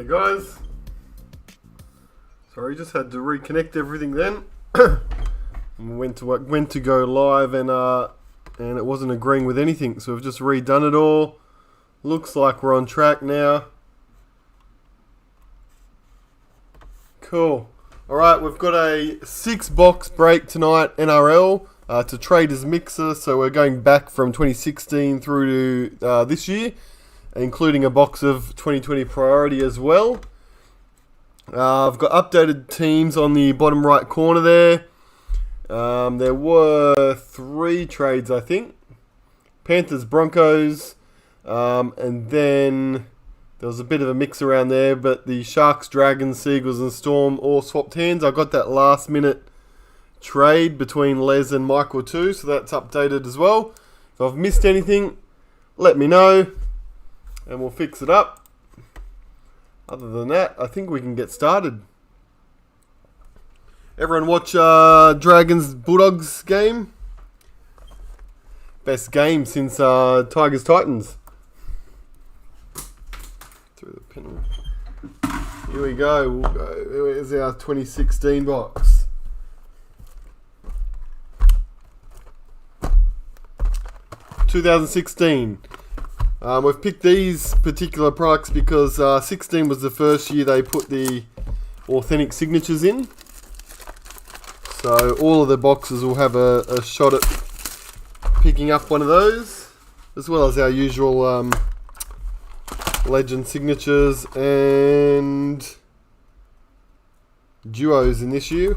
Hey guys, sorry, just had to reconnect everything then. went to go live and it wasn't agreeing with anything, so we've just redone it all. Looks like we're on track now. Cool. Alright, we've got a 6-box break tonight, NRL, to Traders Mixer, so we're going back from 2016 through to this year, including a box of 2020 priority as well. I've got updated teams on the bottom right corner there. There were 3 trades, I think. Panthers, Broncos, and then there was a bit of a mix around there, but the Sharks, Dragons, Seagulls and Storm all swapped hands. I got that last minute trade between Les and Michael too, so that's updated as well. If I've missed anything, let me know and we'll fix it up. Other than that, I think we can get started. Everyone watch Dragons Bulldogs game? Best game since Tigers Titans. Through the pin. Here we go. We'll go. Here's our 2016 box. (2016). We've picked these particular products because 16 was the first year they put the authentic signatures in. So all of the boxes will have a shot at picking up one of those, as well as our usual legend signatures and duos in this year.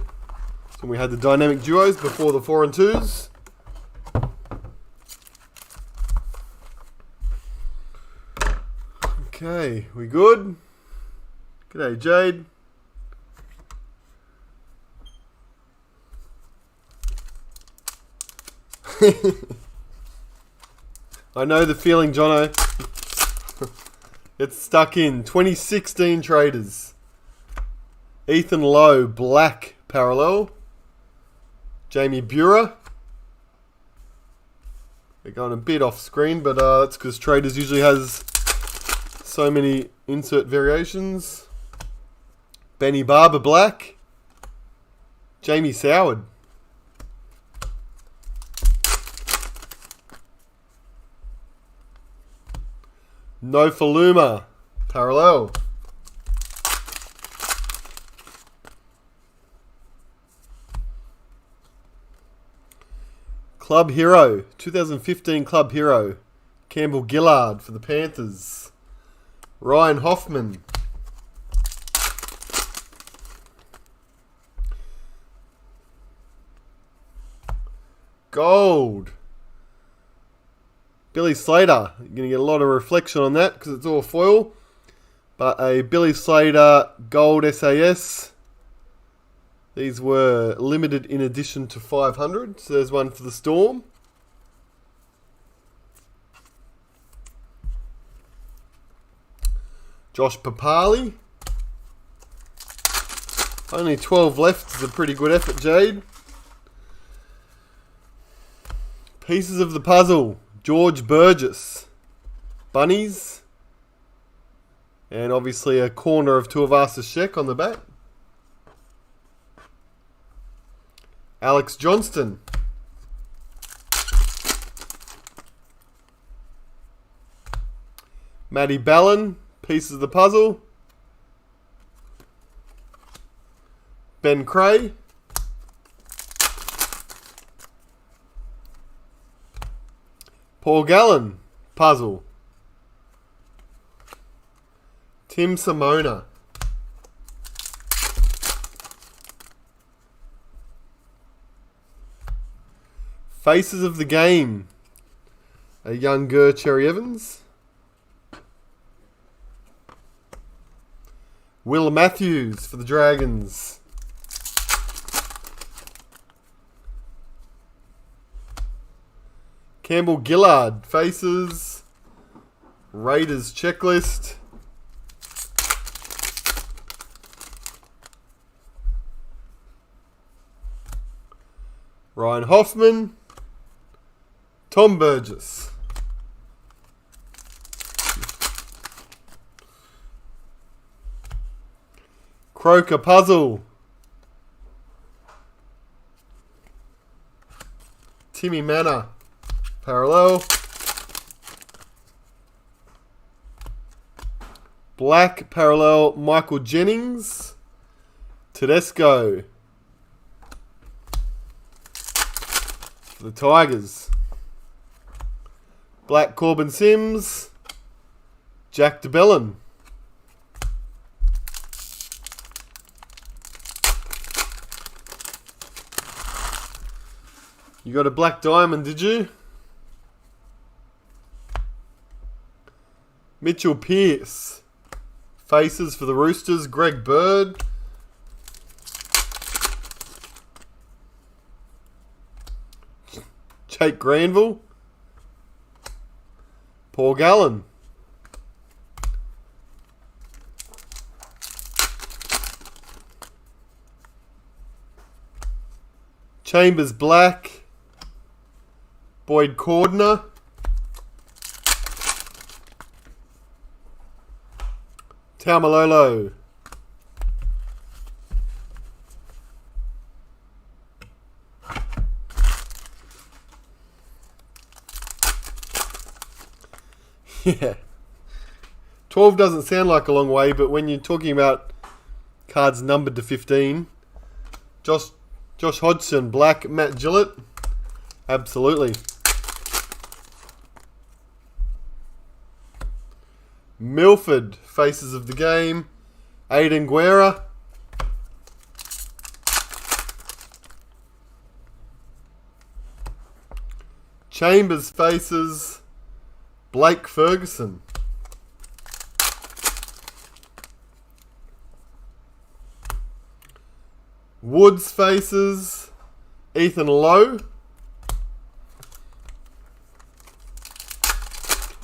So we had the dynamic duos before the 4 and 2s. Okay, we good? G'day, Jade. I know the feeling, Jono. It's stuck in. 2016 traders. Ethan Lowe, black parallel. Jamie Buhrer. We're going a bit off screen, but that's because traders usually has so many insert variations. Benny Barber, black. Jamie Soward. No Faluma, parallel. Club Hero, 2015 Club Hero. Campbell Gillard for the Panthers. Ryan Hoffman. Gold. Billy Slater. You're going to get a lot of reflection on that because it's all foil. But a Billy Slater Gold SAS. These were limited in addition to 500. So there's one for the Storm. Josh Papali. Only 12 left is a pretty good effort, Jade. Pieces of the puzzle. George Burgess. Bunnies. And obviously a corner of Tuivasa Sheck on the back. Alex Johnston. Matty Ballin. Pieces of the puzzle. Ben Cray. Paul Gallen. Puzzle. Tim Simona. Faces of the game. A younger Cherry Evans. Will Matthews for the Dragons. Campbell Gillard, faces. Raiders checklist. Ryan Hoffman. Tom Burgess. Croker puzzle. Timmy Manor. Parallel. Black parallel Michael Jennings. Tedesco. For the Tigers. Black Corbin Sims. Jack DeBellin. You got a black diamond, did you? Mitchell Pearce. Faces for the Roosters. Greg Bird. Jake Granville. Paul Gallen. Chambers black. Boyd Cordner. Taumalolo. Yeah. 12 doesn't sound like a long way, but when you're talking about cards numbered to 15, Josh Hodgson, black, Matt Gillett, absolutely. Milford, faces of the game, Aiden Guerra. Chambers, faces, Blake Ferguson. Woods, faces, Ethan Lowe.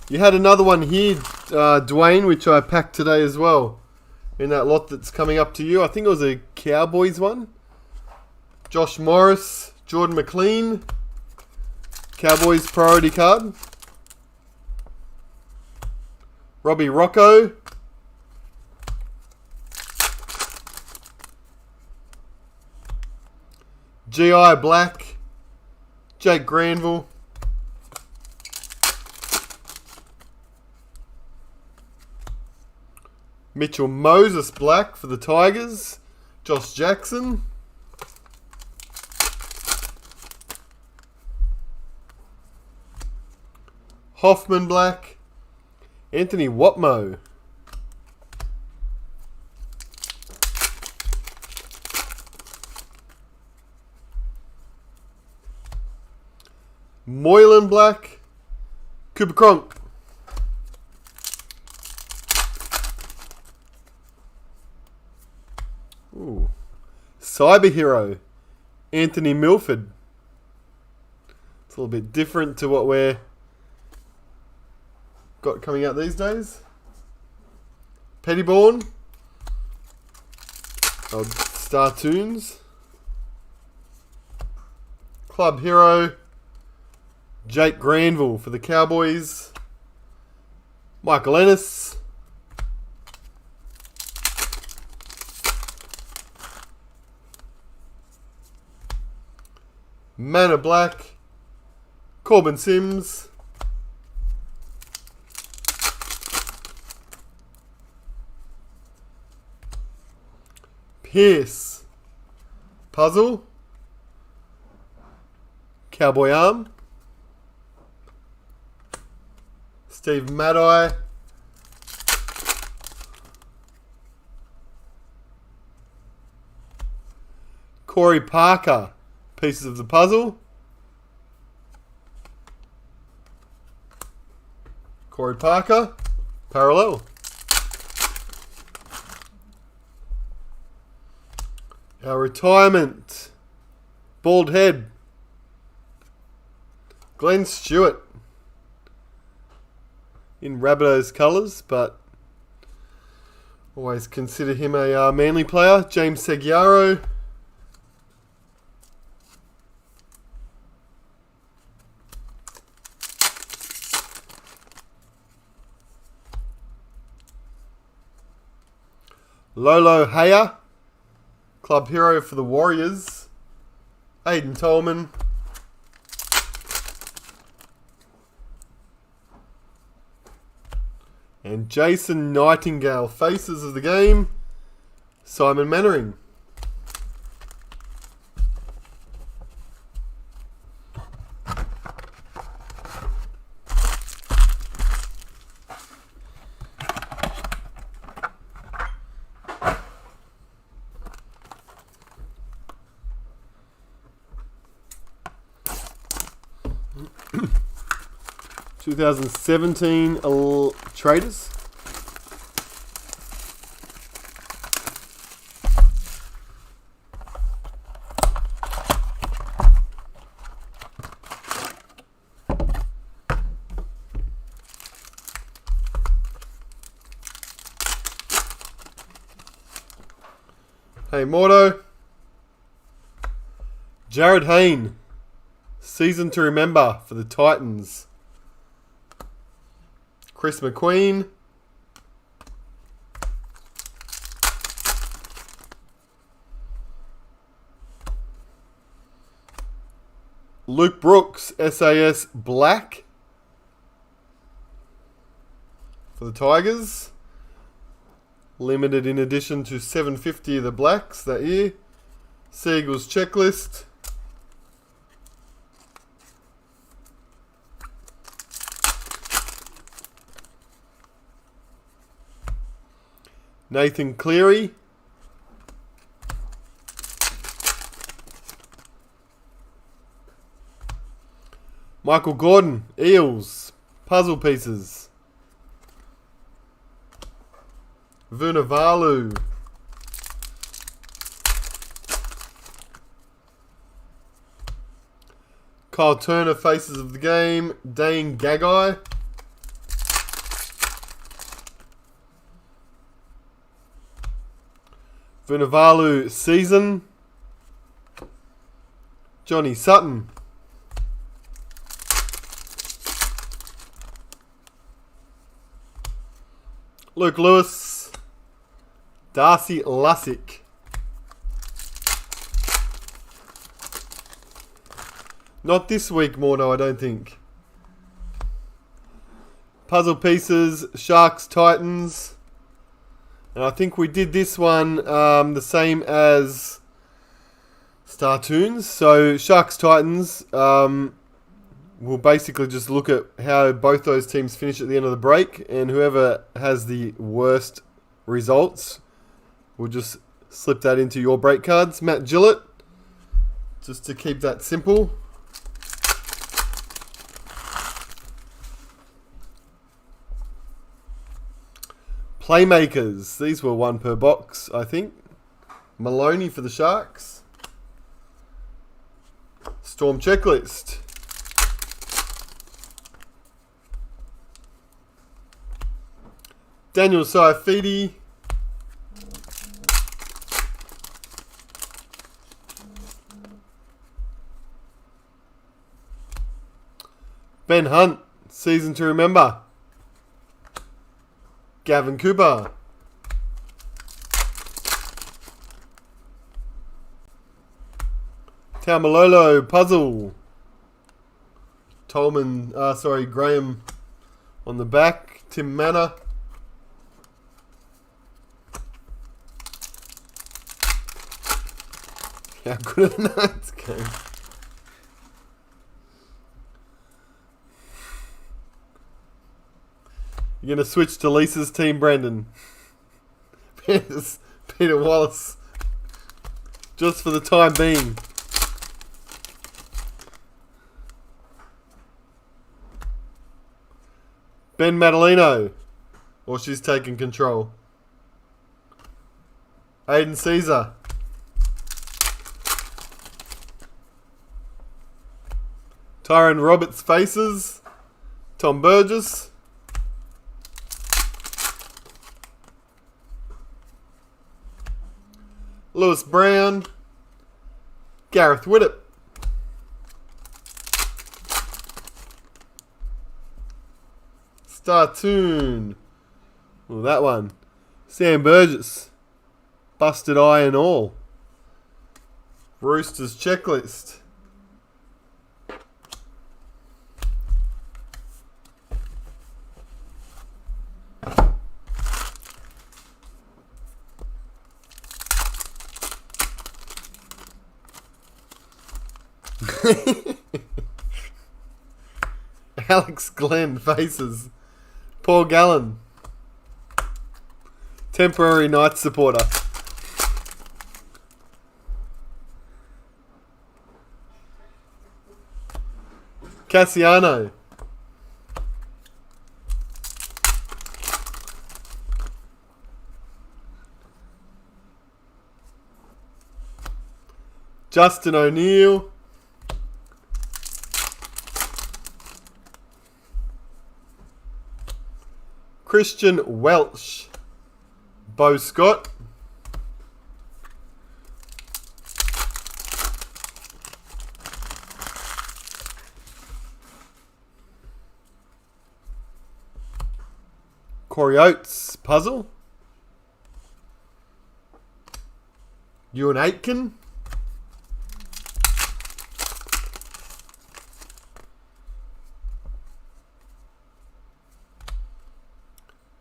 You had another one here, Dwayne, which I packed today as well. In that lot that's coming up to you. I think it was a Cowboys one. Josh Morris, Jordan McLean. Cowboys priority card. Robbie Rocco. GI black. Jake Granville. Mitchell Moses black for the Tigers. Josh Jackson. Hoffman black. Anthony Watmo. Moylan black. Cooper Cronk. Ooh. Cyber Hero. Anthony Milford. It's a little bit different to what we're got coming out these days. Pettyborn. Old Star Tunes. Club Hero. Jake Granville for the Cowboys. Michael Ennis. Manor Black. Corbin Sims. Pierce. Puzzle. Cowboy Arm. Steve Maddai. Corey Parker. Pieces of the puzzle. Corey Parker. Parallel. Our retirement. Bald head. Glenn Stewart. In Rabbitohs colours, but always consider him a Manly player. James Seguiaro. Lolo Haya Club hero for the Warriors, Aiden Tolman. And Jason Nightingale, faces of the game, Simon Mannering. (2017) Traders. Hey Mordo. Jared Hayne, season to remember for the Titans. Chris McQueen. Luke Brooks, SAS Black for the Tigers. Limited in addition to 750 of the Blacks that year. Seagulls checklist. Nathan Cleary. Michael Gordon, Eels, puzzle pieces. Vunivalu. Kyle Turner, faces of the game, Dane Gagai. Vunivalu season. Johnny Sutton. Luke Lewis. Darcy Lussick. Not this week, Morno, I don't think. Puzzle pieces, Sharks, Titans. And I think we did this one the same as Startoons. So Sharks, Titans, we'll basically just look at how both those teams finish at the end of the break. And whoever has the worst results, we'll just slip that into your break cards. Matt Gillett, just to keep that simple. Playmakers. These were one per box, I think. Maloney for the Sharks. Storm checklist. Daniel Saifidi. Ben Hunt, season to remember. Gavin Cooper. Taumalolo puzzle. Graham on the back. Tim Manor. How good are the Knights game? You're going to switch to Lisa's team, Brandon. Peter Wallace. Just for the time being. Ben Madalino. Or she's taking control. Aiden Caesar. Tyron Roberts faces. Tom Burgess. Lewis Brown. Gareth Widdop. Startoon. Well, that one. Sam Burgess. Busted eye and all. Roosters checklist. Alex Glenn faces Paul Gallen. Temporary Knights supporter. Cassiano. Justin O'Neill. Christian Welch. Bo Scott. Corey Oates puzzle. Ewan Aitken.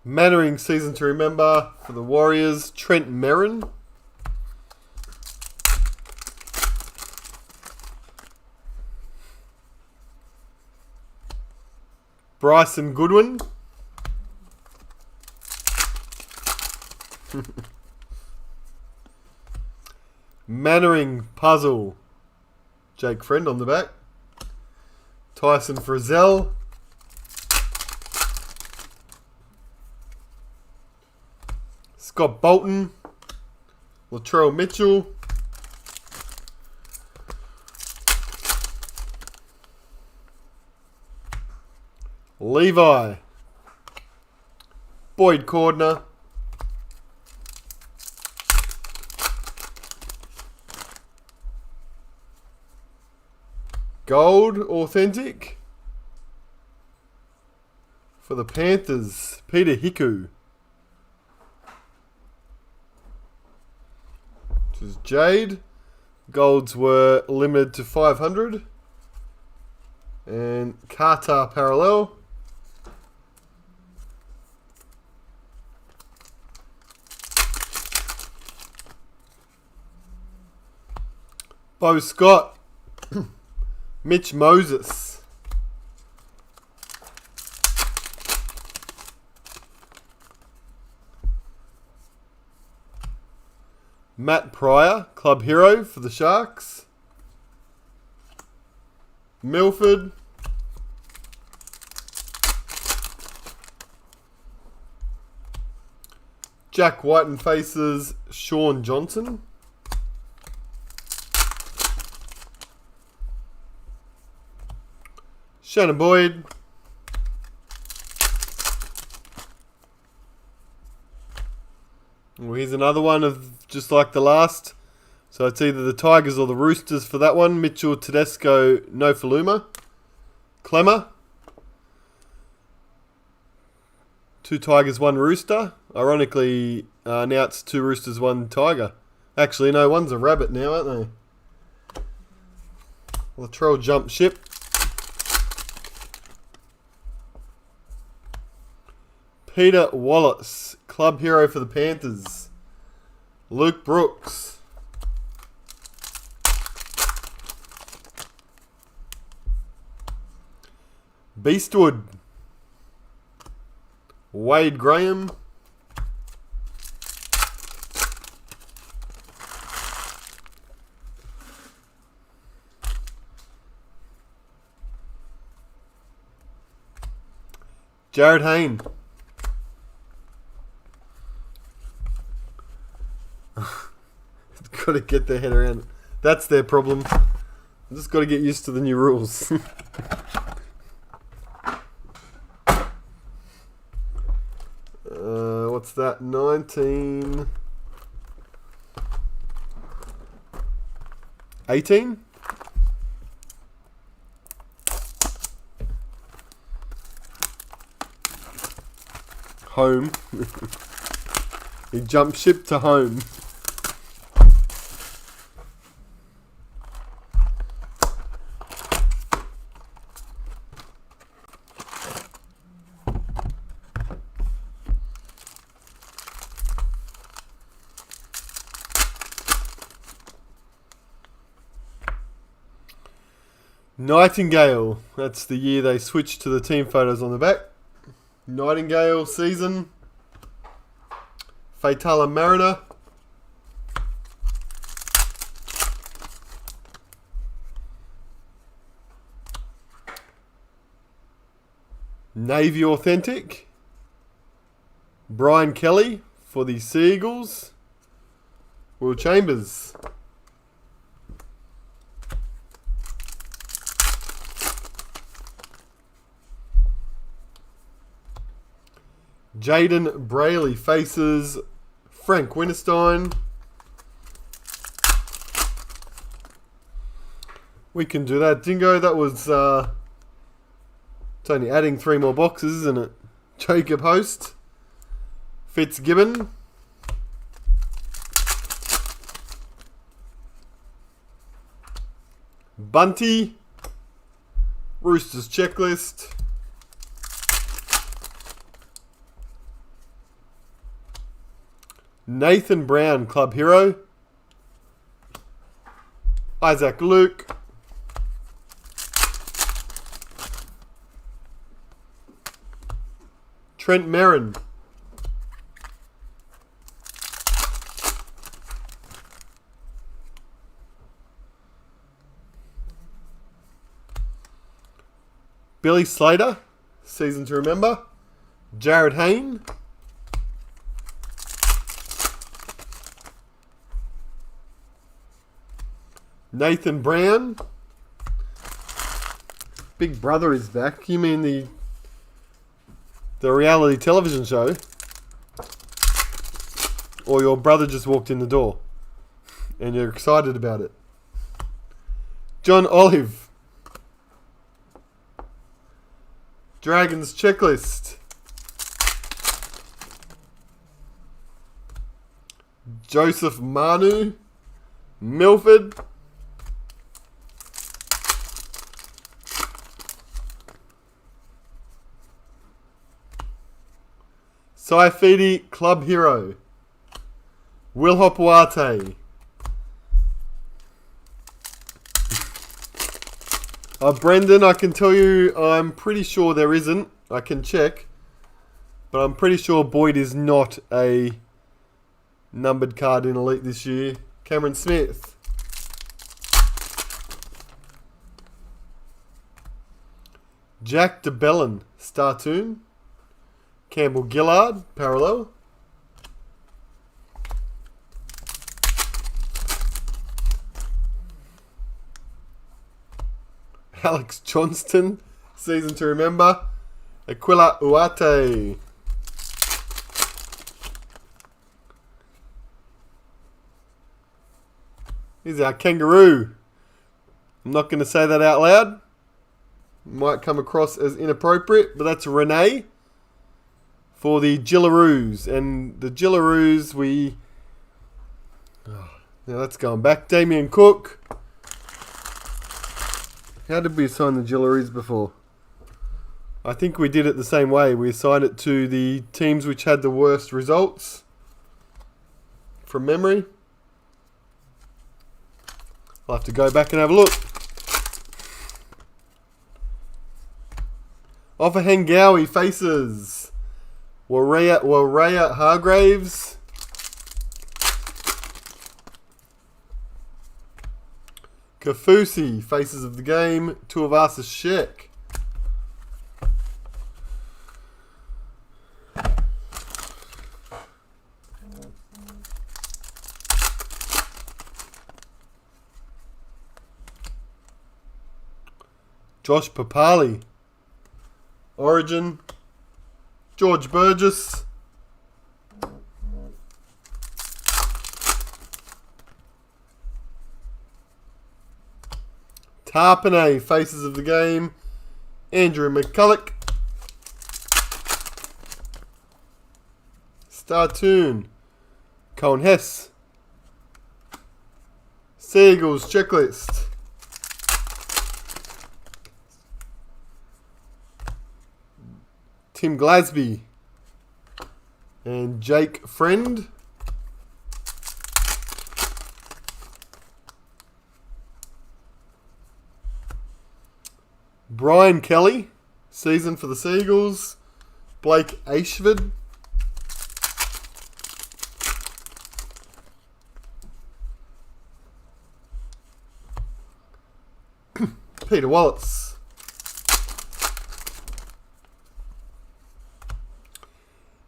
Mannering season to remember for the Warriors. Trent Merrin. Bryson Goodwin. Mannering puzzle. Jake Friend on the back. Tyson Frizzell. Scott Bolton. Latrell Mitchell. Levi. Boyd Cordner. Gold authentic for the Panthers. Peter Hiku. Which is Jade. Golds were limited to 500. And Carter Parallel. Bo Scott. Mitch Moses. Matt Pryor, club hero for the Sharks. Milford. Jack Whiten faces Sean Johnson. Shannon Boyd. Well, here's another one of just like the last. So it's either the Tigers or the Roosters for that one. Mitchell Tedesco Nofaluma. Clemmer. 2 Tigers, 1 Rooster. Ironically, now it's 2 Roosters, 1 Tiger. Actually, no, one's a rabbit now, aren't they? Latrell jumped ship. Peter Wallace, club hero for the Panthers. Luke Brooks. Beastwood. Wade Graham. Jared Hayne. Got to get their head around it. That's their problem. I just got to get used to the new rules. What's that? 19... 18? Home. He jumped ship to home. Nightingale. That's the year they switched to the team photos on the back. Nightingale season. Fatala Mariner. Navy Authentic. Brian Kelly for the Seagulls. Will Chambers. Jaden Brayley faces Frank Winterstein. We can do that. Dingo, that was... it's only adding 3 more boxes, isn't it? Jacob Host. Fitzgibbon. Bunty. Roosters checklist. Nathan Brown, club hero. Isaac Luke. Trent Merrin. Billy Slater, season to remember. Jared Hayne. Nathan Brown. Big Brother is back. You mean the reality television show? Or your brother just walked in the door and you're excited about it? John Olive. Dragons checklist. Joseph Manu. Milford. Saifidi, club hero. Will Hopwate. Brendan, I can tell you, I'm pretty sure there isn't. I can check. But I'm pretty sure Boyd is not a numbered card in Elite this year. Cameron Smith. Jack DeBellin, Startoon. Campbell Gillard, parallel. Alex Johnston, season to remember. Aquila Uate. Here's our kangaroo. I'm not going to say that out loud. Might come across as inappropriate, but that's Renee for the Gillaroos. And the Gillaroos, now that's going back. Damien Cook. How did we assign the Gillaroos before? I think we did it the same way. We assigned it to the teams which had the worst results. From memory. I'll have to go back and have a look. Offa Hengawi faces Waraya Hargraves. Kafusi, faces of the game. Tuivasa Sheck. Josh Papali. Origin. George Burgess. Tarpanay, faces of the game. Andrew McCulloch. Startoon. Cohen Hess. Seagulls checklist. Tim Glasby. And Jake Friend. Brian Kelly, season for the Seagulls. Blake Ashford. Peter Wallace.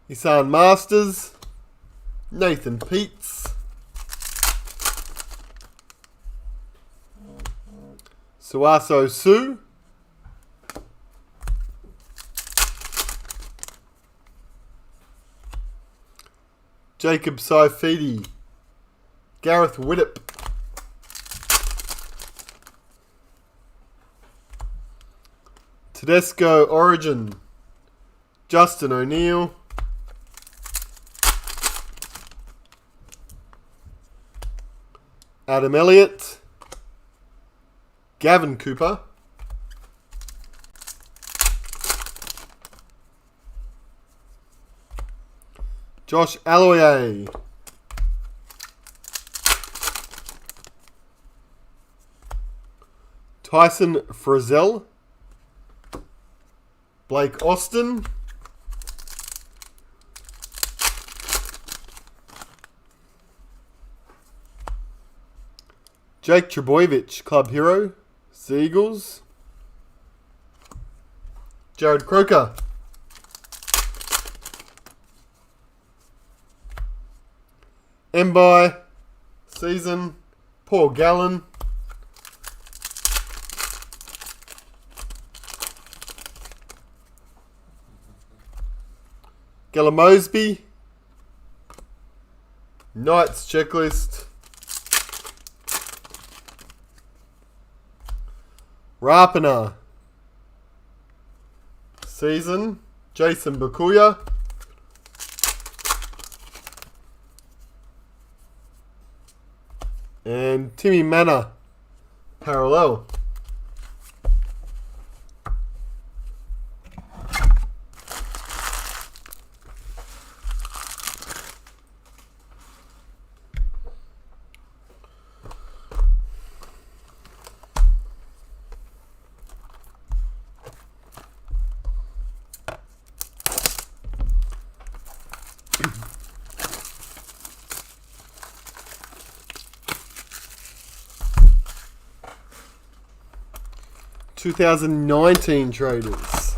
Isan Masters. Nathan Peets. Suaso Su. Jacob Saifidi. Gareth Widdop. Tedesco Origin. Justin O'Neill. Adam Elliott. Gavin Cooper. Josh Alloye. Tyson Frizzell. Blake Austin. Jake Trebojevic, club hero, Seagulls. Jared Croker. Mbai, season, Paul Gallen. Gella Mosby. Knights checklist. Rapana. Season, Jason Bakuya. And Timmy Manor, parallel. (2019) traders.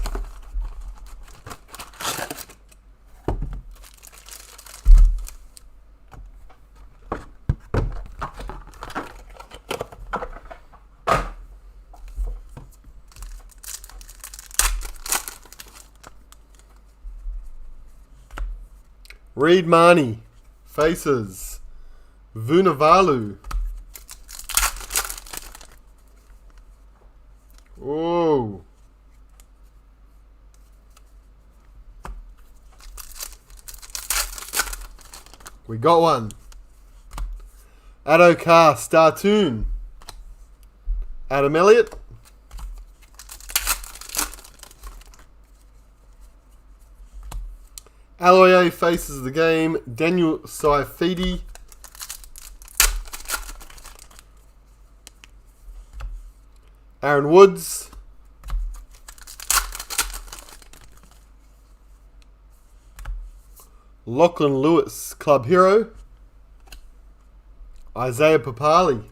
Reed Marnie, Faces, Vunavalu. Whoa. We got one. Addo Carr, Startoon. Adam Elliott. Alloye, Faces of the Game. Daniel Saifidi. Aaron Woods. Lachlan Lewis, club hero. Isaiah Papali.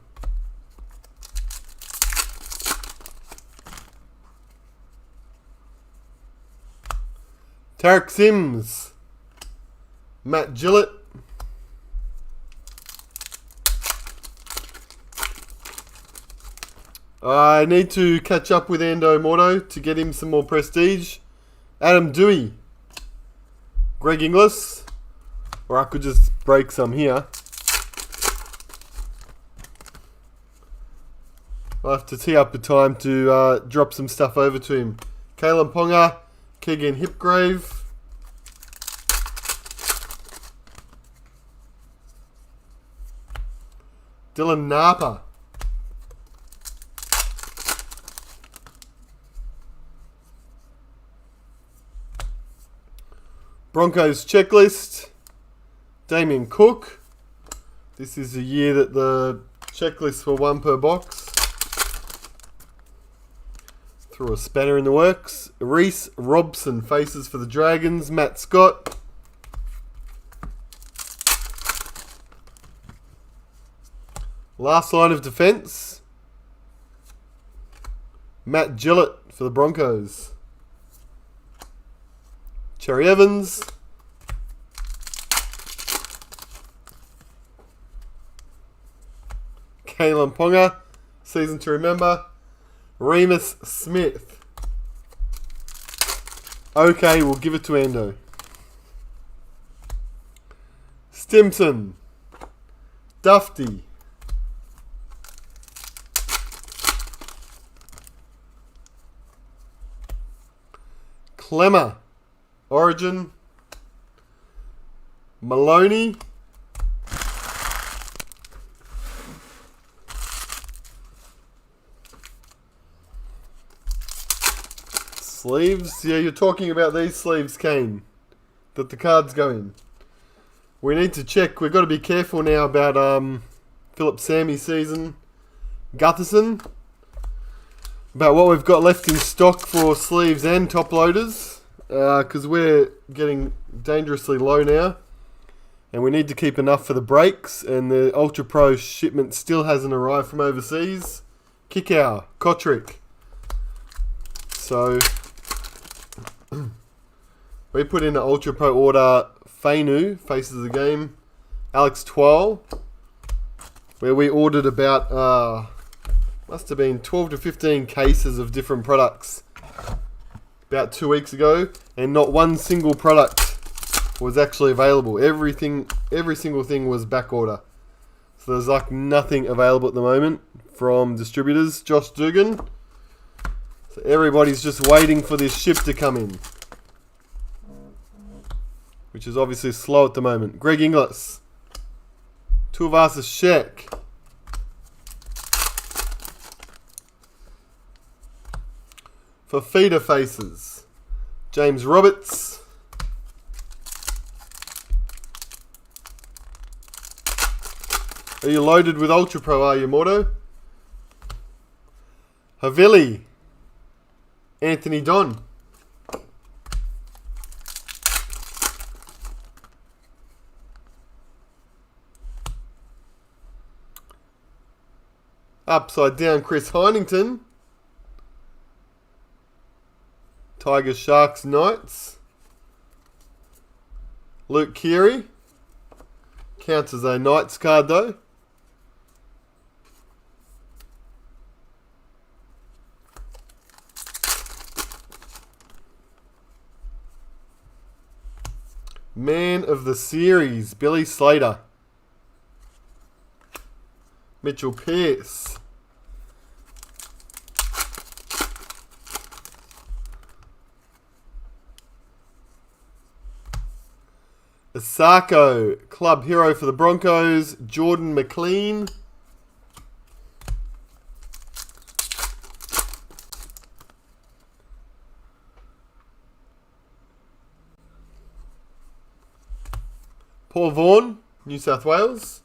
Tarek Sims. Matt Gillett. I need to catch up with Ando Morto to get him some more prestige. Adam Dewey. Greg Inglis. Or I could just break some here. I'll have to tee up a time to drop some stuff over to him. Kalen Ponga. Keegan Hipgrave. Dylan Napa. Broncos checklist. Damien Cook. This is the year that the checklists were one per box. Threw a spanner in the works. Reese Robson faces for the Dragons. Matt Scott. Last line of defence. Matt Gillett for the Broncos. Cherry Evans. Kalen Ponga. Season to remember. Remus Smith. Okay, we'll give it to Ando. Stimson. Dufty. Clemmer. Origin. Maloney. Sleeves. Yeah, you're talking about these sleeves, Kane, that the cards go in. We need to check. We've got to be careful now about Philip Sammy season. Gutherson. About what we've got left in stock for sleeves and top loaders. Because we're getting dangerously low now. And we need to keep enough for the breaks. And the Ultra Pro shipment still hasn't arrived from overseas. Kickow. Kotrick. So we put in an Ultra Pro order. Fainu faces the game. Alex Twal, where we ordered about must have been 12 to 15 cases of different products about 2 weeks ago, and not one single product was actually available. Every single thing was back order. So there's like nothing available at the moment from distributors. Josh Dugan. So everybody's just waiting for this ship to come in, which is obviously slow at the moment. Greg Inglis. Tuivasa Sheck. For feeder faces, James Roberts. Are you loaded with Ultra Pro, are you, Mordo? Havili. Anthony Don. Upside down Chris Heinington. Tigers, Sharks, Knights. Luke Keary. Counts as a Knights card though. Man of the Series, Billy Slater. Mitchell Pearce. Asako, club hero for the Broncos, Jordan McLean. Paul Vaughan, New South Wales.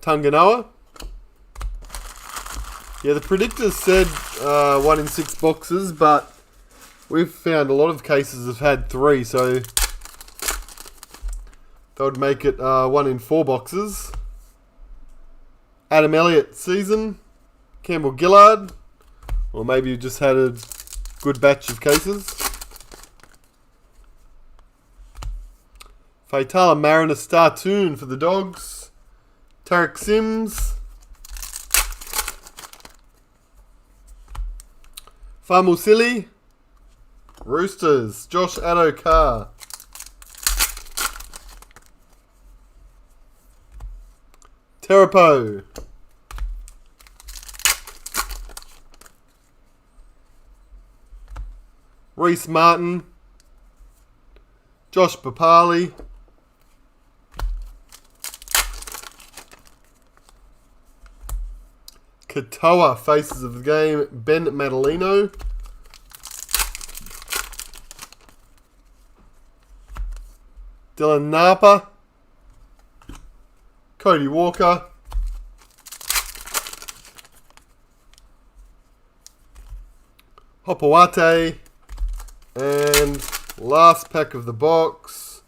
Tunganoa. Yeah, the predictors said 1 in 6 boxes, but we've found a lot of cases have had 3, so that would make it 1 in 4 boxes. Adam Elliott season. Campbell Gillard. Or maybe you just had a good batch of cases. Faitala Mariner Startoon for the Dogs. Tarek Sims. Famusili. Roosters. Josh Addo-Carr. Terapo. Reese Martin. Josh Papali. Katoa, faces of the game. Ben Madalino. Dylan Napa. Cody Walker. Hopawate. And last pack of the box,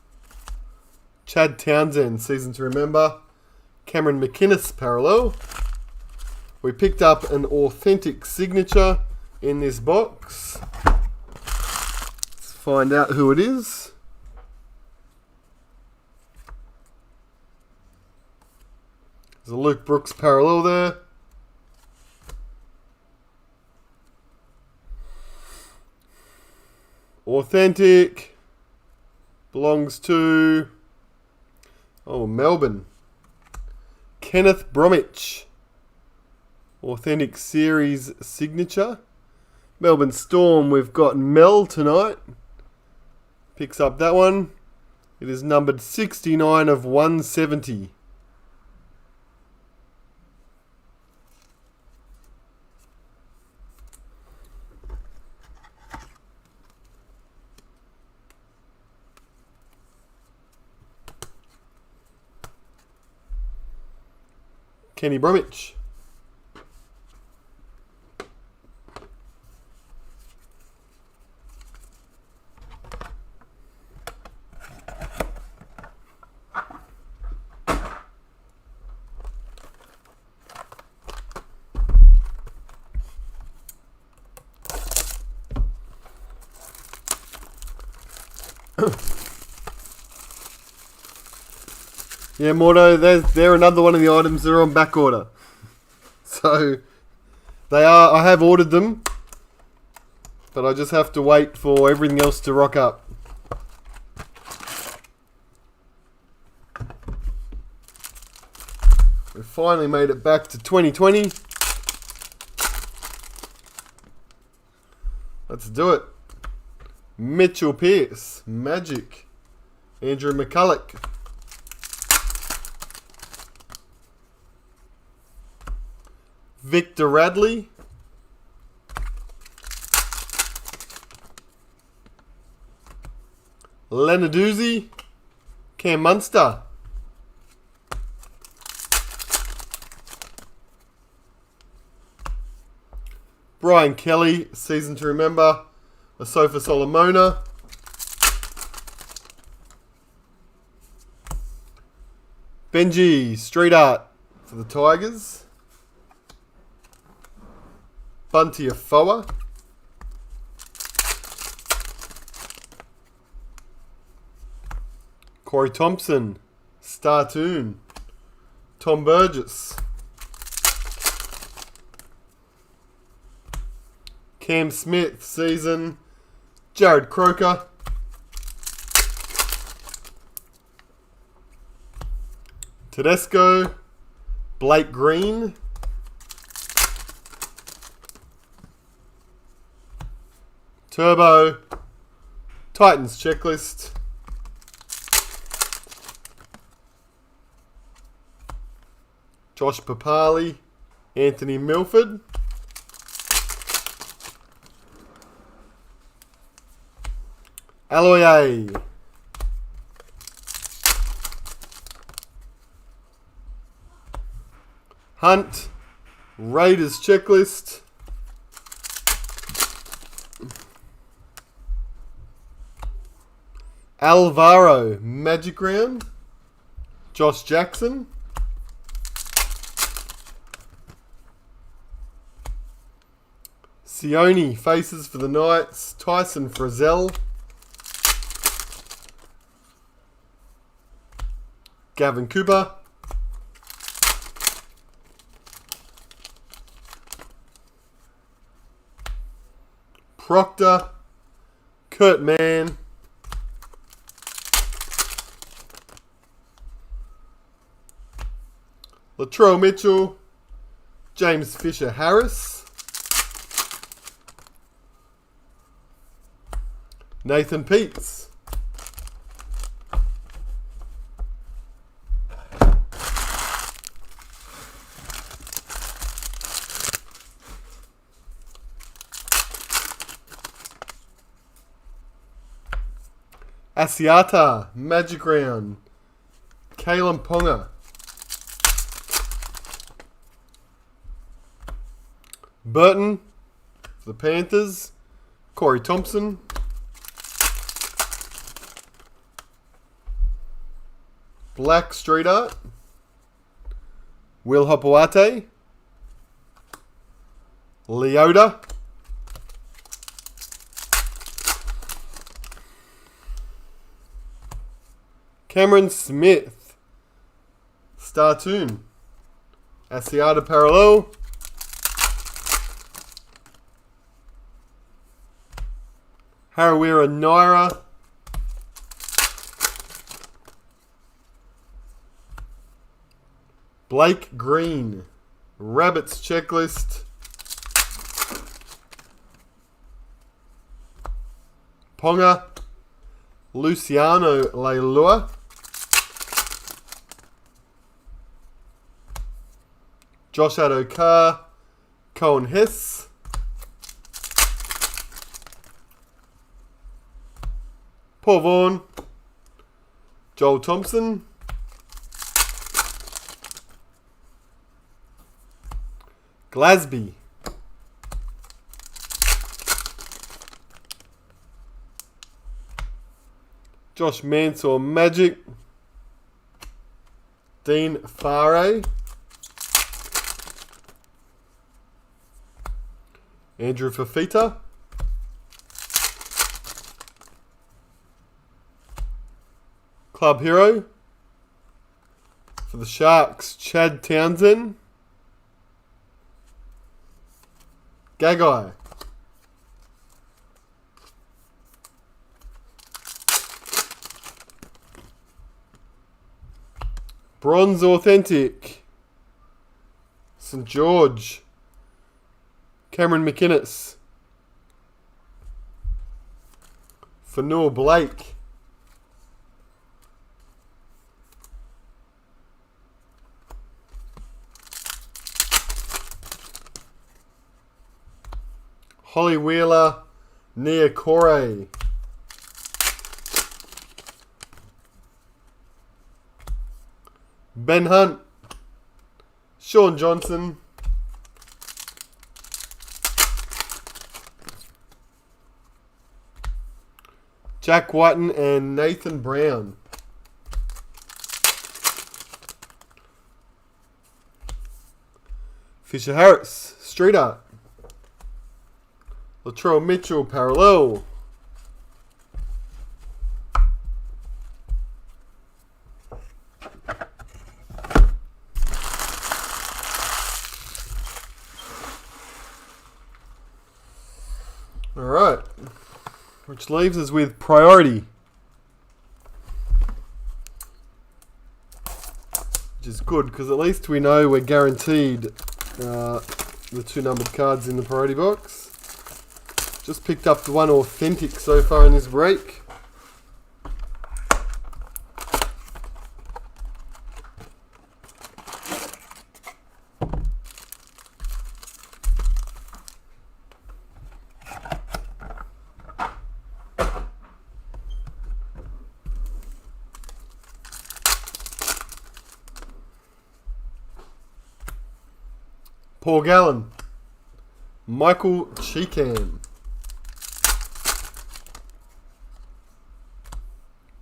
Chad Townsend, season to remember. Cameron McInnes parallel. We picked up an authentic signature in this box. Let's find out who it is. There's a Luke Brooks parallel there. Authentic. Belongs to Melbourne. Kenneth Bromwich. Authentic series signature. Melbourne Storm, we've got Mel tonight. Picks up that one. It is numbered 69 of 170. Kenny Bromwich. Yeah, Mordo, they're another one of the items that are on back order. So, I have ordered them, but I just have to wait for everything else to rock up. We finally made it back to 2020. Let's do it. Mitchell Pearce, Magic. Andrew McCulloch. Victor Radley. Lenarduzzi. Cam Munster. Brian Kelly, season to remember. Asofa Solomona. Benji, street art for the Tigers. Bunty Afoa. Corey Thompson, Startoon. Tom Burgess. Cam Smith, season. Jared Croker. Tedesco. Blake Green. Turbo. Titans checklist. Josh Papali. Anthony Milford. Aloye. Hunt. Raiders checklist. Alvaro, Magic Round. Josh Jackson. Sione, Faces for the Knights. Tyson Frizzell. Gavin Cooper. Proctor. Kurt Mann. Latrell Mitchell. James Fisher Harris. Nathan Peets. Asiata, Magic Round. Kalen Ponga. Burton for the Panthers. Corey Thompson. Black Street Art. Will Hopoate. Leota. Cameron Smith. Startoon. Asiata Parallel. Harawira Naira. Blake Green. Rabbits Checklist. Ponga. Luciano Leilua. Josh Adokar. Cohen Hess. Paul Vaughan. Joel Thompson. Glasby. Josh Mansour Magic. Dean Fare. Andrew Fafita. Club Hero. For the Sharks, Chad Townsend. Gagai. Bronze Authentic. St. George. Cameron McInnes. Fanua Blake. Holly Wheeler. Nia Corey. Ben Hunt. Sean Johnson. Jack Whiten and Nathan Brown. Fisher Harris. Street Art. Latrell Mitchell Parallel. Alright, which leaves us with priority, which is good because at least we know we're guaranteed the 2 numbered cards in the priority box. Just picked up the 1 authentic so far in this break. Paul Gallen. Michael Cheekham.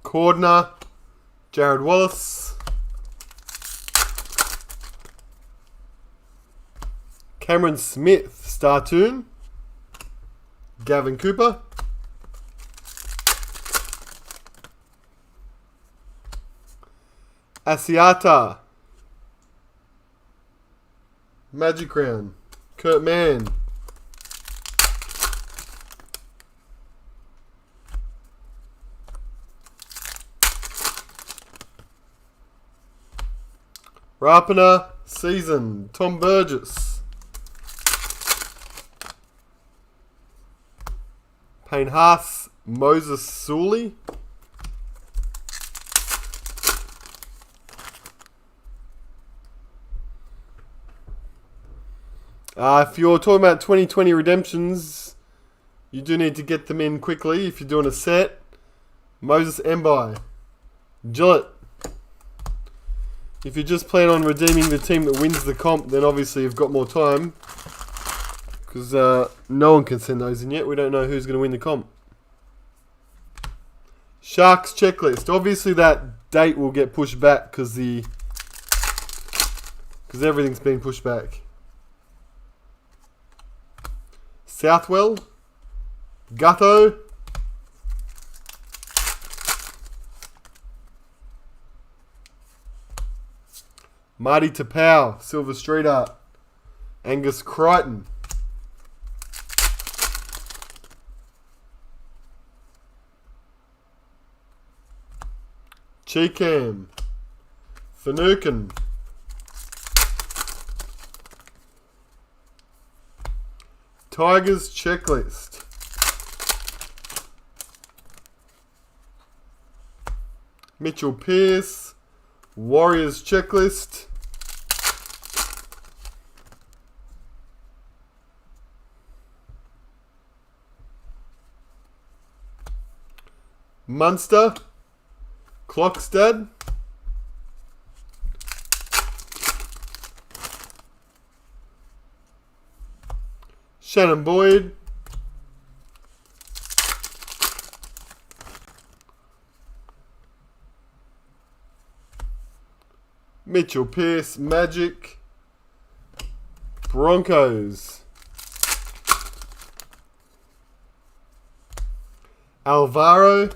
Cordner. Jared Wallace. Cameron Smith. Startoon. Gavin Cooper. Asiata. Magic Round. Kurt Mann. Rapana Season. Tom Burgess. Payne Haas. Moses Sully. If you're talking about 2020 redemptions, you do need to get them in quickly if you're doing a set. Moses Mbai. Gillett. If you just plan on redeeming the team that wins the comp, then obviously you've got more time, Because no one can send those in yet. We don't know who's going to win the comp. Sharks checklist. Obviously that date will get pushed back because everything's been pushed back. Southwell. Gutho. Marty Tapau, Silver Street Art. Angus Crichton. Cheekham. Finucane. Tigers checklist. Mitchell Pearce. Warriors checklist. Munster. Clockstad. Shannon Boyd. Mitchell Pearce, Magic. Broncos. Alvaro.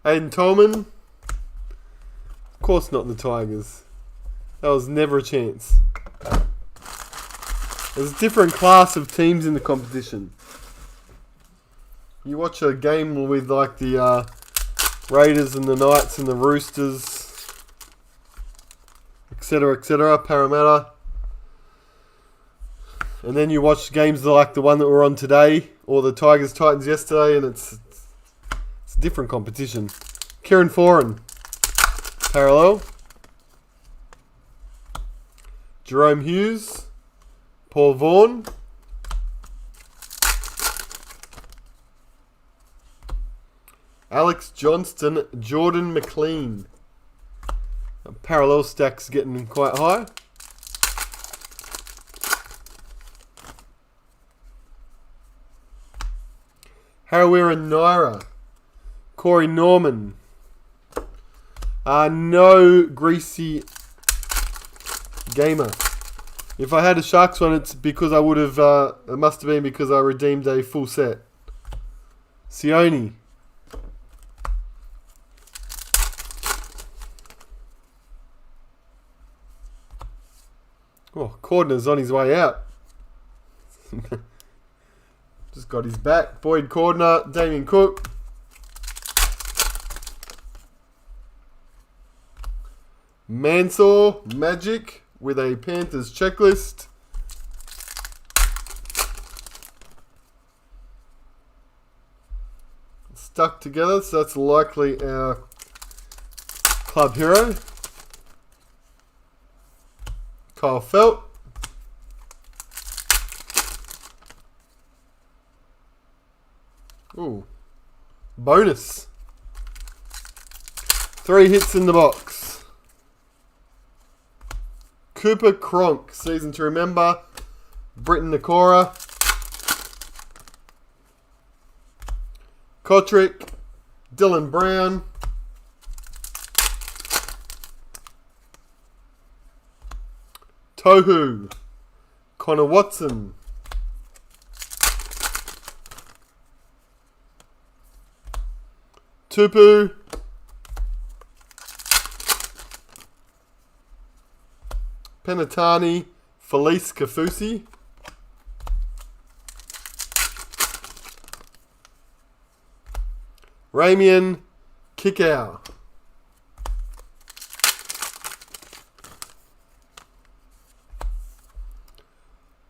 Aiden Tolman. Of course not the Tigers. That was never a chance. There's a different class of teams in the competition. You watch a game with like the Raiders and the Knights and the Roosters, etc., Parramatta. And then you watch games like the one that we're on today, or the Tigers-Titans yesterday, and it's a different competition. Kieran Foran. Parallel. Jerome Hughes. Paul Vaughan. Alex Johnston. Jordan McLean. Parallel stack's getting quite high. Harawira Naira. Corey Norman. No Greasy Gamer. If I had a Sharks one, it's because I would have. It must have been because I redeemed a full set. Sione. Oh, Cordner's on his way out. Just got his back. Boyd Cordner, Damien Cook. Mansour, Magic, with a Panthers checklist. Stuck together, so that's likely our club hero. Kyle Felt. Ooh. Bonus. 3 hits in the box. Cooper Cronk, season to remember. Britton Nakora. Kotrick. Dylan Brown. Tohu. Connor Watson. Tupu. Penatani. Felice Kafusi. Ramian Kickow.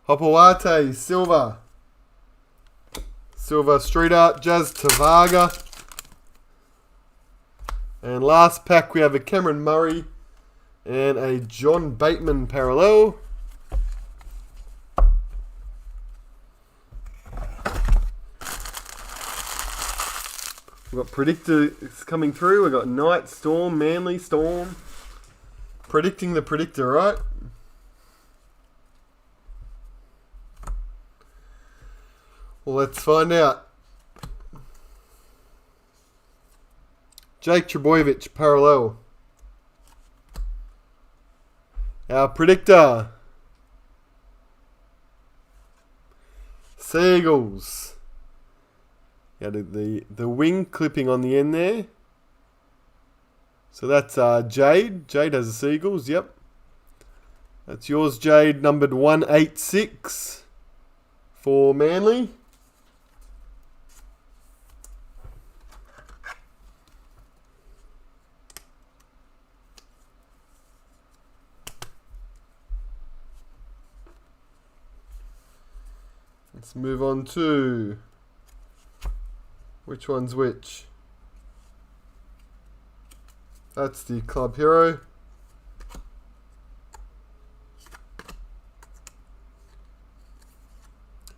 Hopawate Silva. Silva Street Art. Jazz Tavaga. And last pack we have a Cameron Murray and a John Bateman parallel. We've got Predictor coming through. We've got Knight, Storm, Manly, Storm. Predicting the Predictor, right? Well, let's find out. Jake Trebojevic, parallel. Our predictor. Seagulls. Yeah, the wing clipping on the end there. So that's Jade. Jade has the Seagulls, yep. That's yours, Jade, numbered 186 for Manly. Let's move on to which one's which. That's the club hero.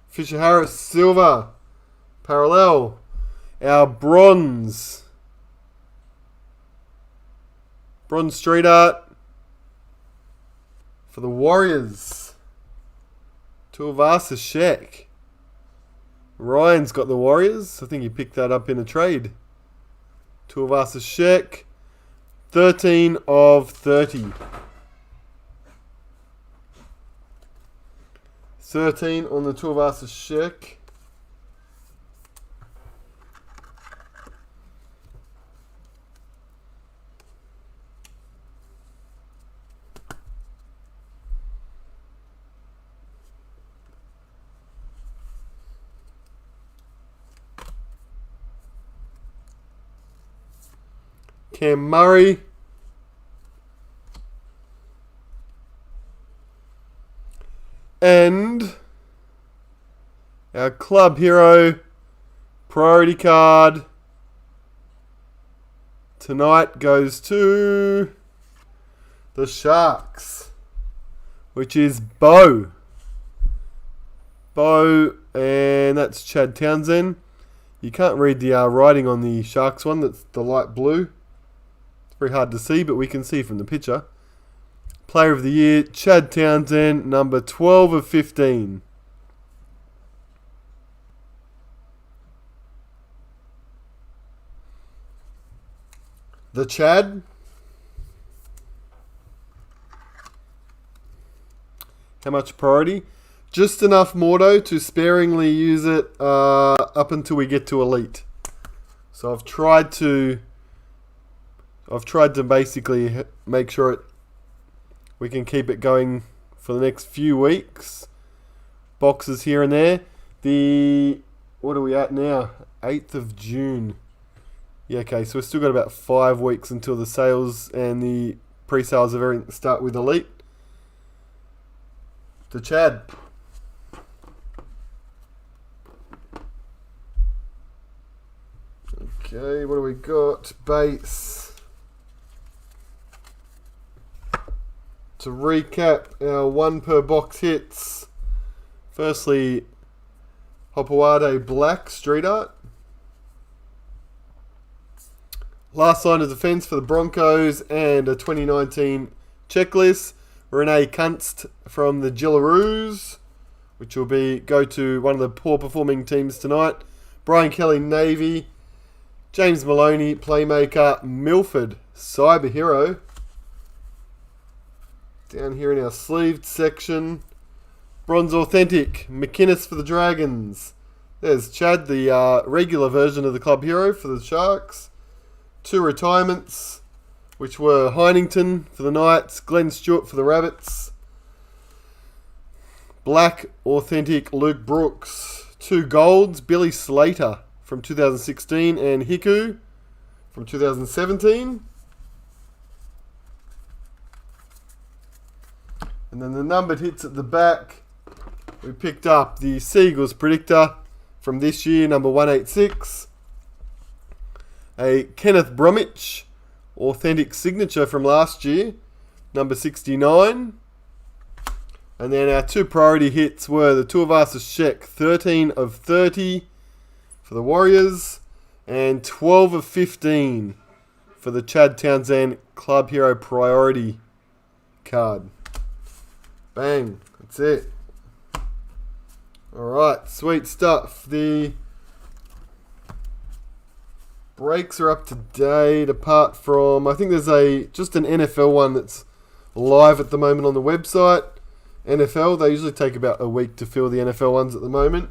Fisher Harris, silver. Parallel. Our bronze. Bronze street art for the Warriors. Tuivasa Sheck. Ryan's got the Warriors. I think he picked that up in a trade. Tuivasa Sheck. 13 of 30. 13 on the Tuivasa Sheck. Cam Murray. And our club hero priority card tonight goes to the Sharks, which is Bo. Bo, and that's Chad Townsend. You can't read the writing on the Sharks one, that's the light blue. It's very hard to see, but we can see from the picture. Player of the Year, Chad Townsend, number 12 of 15. The Chad. How much priority? Just enough Mordo to sparingly use it up until we get to Elite. So I've tried to basically make sure we can keep it going for the next few weeks. Boxes here and there. What are we at now? 8th of June. Yeah, okay, so we've still got about 5 weeks until the sales and the pre-sales of everything start with Elite. To Chad. Okay, what do we got? Base. To recap our 1 per box hits. Firstly, Hopewade Black Street Art. Last line of defense for the Broncos and a 2019 checklist. Renee Kunst from the Gillaroos, which will go to one of the poor performing teams tonight. Brian Kelly Navy. James Maloney Playmaker. Milford Cyber Hero. Down here in our sleeved section. Bronze Authentic. McInnes for the Dragons. There's Chad, the regular version of the club hero for the Sharks. 2 retirements, which were Heinington for the Knights, Glenn Stewart for the Rabbits. Black Authentic Luke Brooks. 2 golds, Billy Slater from 2016 and Hiku from 2017. And then the numbered hits at the back. We picked up the Seagulls Predictor from this year, number 186. A Kenneth Bromwich Authentic Signature from last year, number 69. And then our 2 priority hits were the Tuivasa Sheck, 13 of 30 for the Warriors, and 12 of 15 for the Chad Townsend Club Hero Priority card. Bang, that's it. Alright, sweet stuff. The breaks are up to date, apart from, I think there's just an NFL one that's live at the moment on the website. NFL, they usually take about a week to fill the NFL ones at the moment.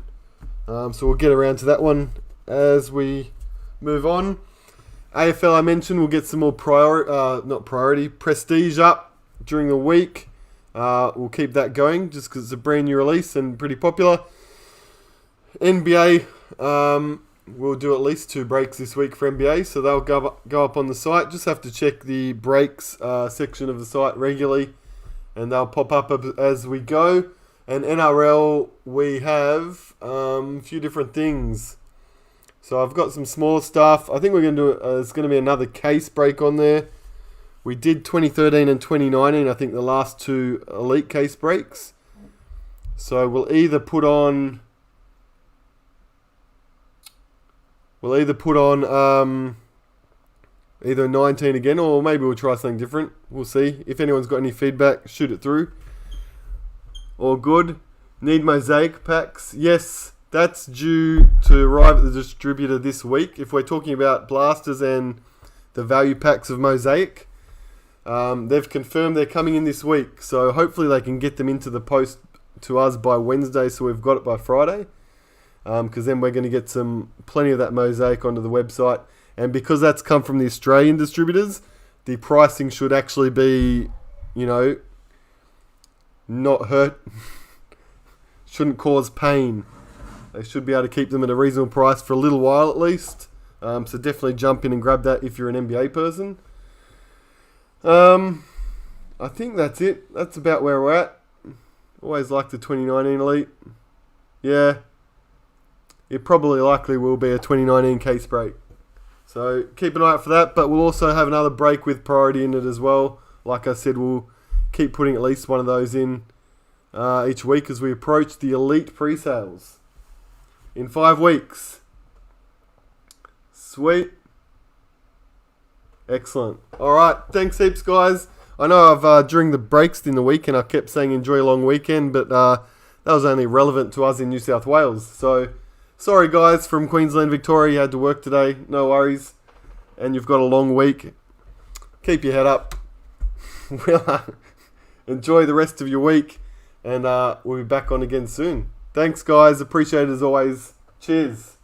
So we'll get around to that one as we move on. AFL, I mentioned, we'll get some more prestige up during the week. We'll keep that going just because it's a brand new release and pretty popular. NBA, we'll do at least 2 breaks this week for NBA, so they'll go up on the site. Just have to check the breaks section of the site regularly, and they'll pop up as we go. And NRL, we have a few different things. So I've got some small stuff. I think we're going to do, there's going to be another case break on there. We did 2013 and 2019, I think the last 2 elite case breaks. So we'll either put on either 19 again, or maybe we'll try something different. We'll see. If anyone's got any feedback, shoot it through. All good. Need mosaic packs. Yes, that's due to arrive at the distributor this week. If we're talking about blasters and the value packs of mosaic, they've confirmed they're coming in this week. So hopefully they can get them into the post to us by Wednesday, so we've got it by Friday. Because then we're going to get plenty of that mosaic onto the website. And because that's come from the Australian distributors, the pricing should actually be, not hurt. Shouldn't cause pain. They should be able to keep them at a reasonable price for a little while at least. So definitely jump in and grab that if you're an NBA person. I think that's it. That's about where we're at. Always like the 2019 Elite. Yeah. It probably likely will be a 2019 case break. So keep an eye out for that. But we'll also have another break with priority in it as well. Like I said, we'll keep putting at least one of those in each week as we approach the Elite pre-sales in 5 weeks. Sweet. Excellent. Alright, thanks heaps guys. I know I've during the breaks in the weekend I kept saying enjoy a long weekend, but that was only relevant to us in New South Wales. So sorry guys from Queensland, Victoria, you had to work today. No worries. And you've got a long week. Keep your head up. Enjoy the rest of your week, and we'll be back on again soon. Thanks guys, appreciate it as always. Cheers.